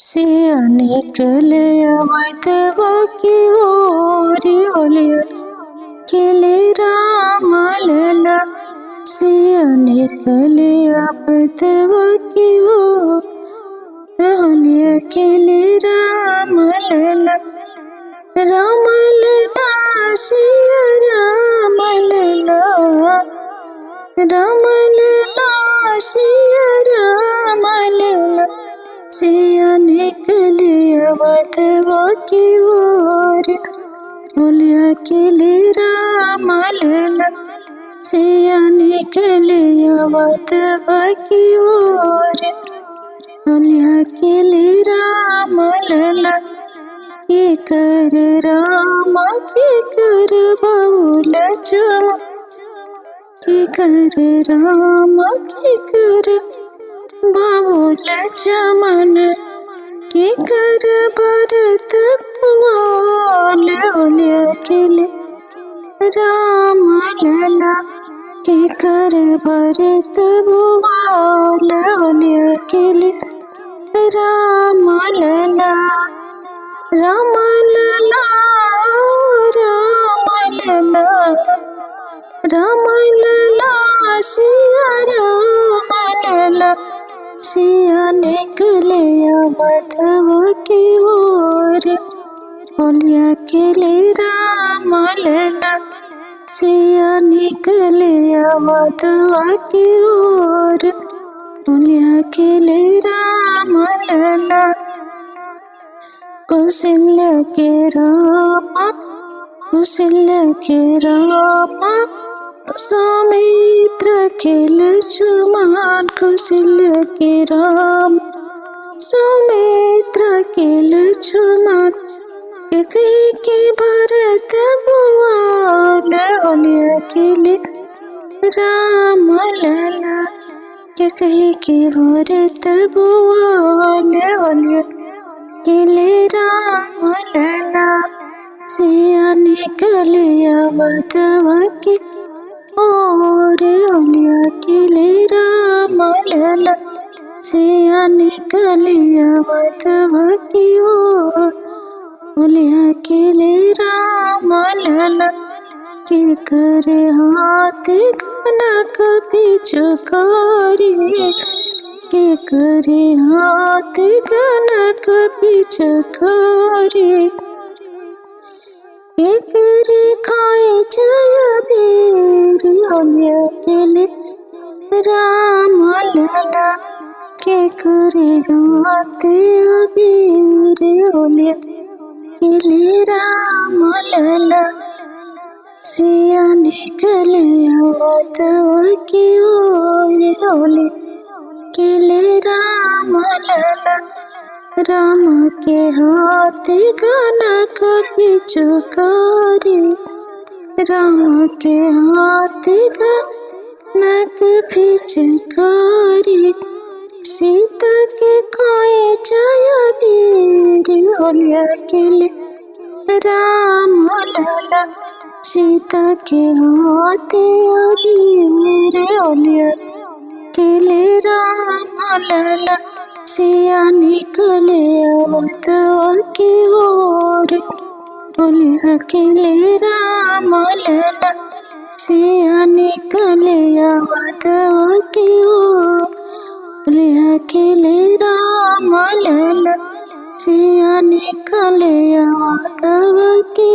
से निकले अवधवा की ओर होलिया खेले राम लला से निकले अवधवा की ओर होलिया खेले राम लला राम लला सिया राम लला राम लला सिया राम लला सिया निकले अवधवा की ओर होलिया खेले राम लला सिया निकले अवधवा की ओर होलिया खेले राम लला के कर राम के कर बाउल चम के कर राम के कर बाउल चमन के कर भरत पुआल होलिया खेले राम लला के कर भरत पुआल होलिया खेले राम लला राम लला राम लला राम लला सिया राम लला सिया निकले अवधवा की ओर होलिया खेले राम लला सिया निकले अवधवा की ओर होलिया खेले राम लला कौशल्य के राम कौशल्य के राम सौमित्र के लक्ष्मण कौशल्य के राम सौमित्र के लक्ष्मण के भरत बुआल होलिया खेले राम लला के भरत बुआल होलिया खेले राम लला सिया निकले अवधवा की ओर होलिया खेले राम लला सिया निकले अवधवा की ओर होलिया खेले राम लला के करे हाथ कनक पिचकारी के करे हाथ कनक पिचकारी के करे खाए छाया बेर होलिया खेले राम लला के करे हाथ अबीर होलिया खेले राम लला सिया निकले अवधवा की ओर होलिया खेले राम लला राम के हाथ कनक पिचकारी राम के हाथ कनक पिचकारी सीता के कोई छाया वीर होलिया खेले राम लला सीता के हाथ वीर होलिया खेले राम लला सिया निकले अवधवा की ओर होलिया खेले राम लला सिया निकले अवधवा की ओर होलिया खेले राम लला सिया निकले अवधवा की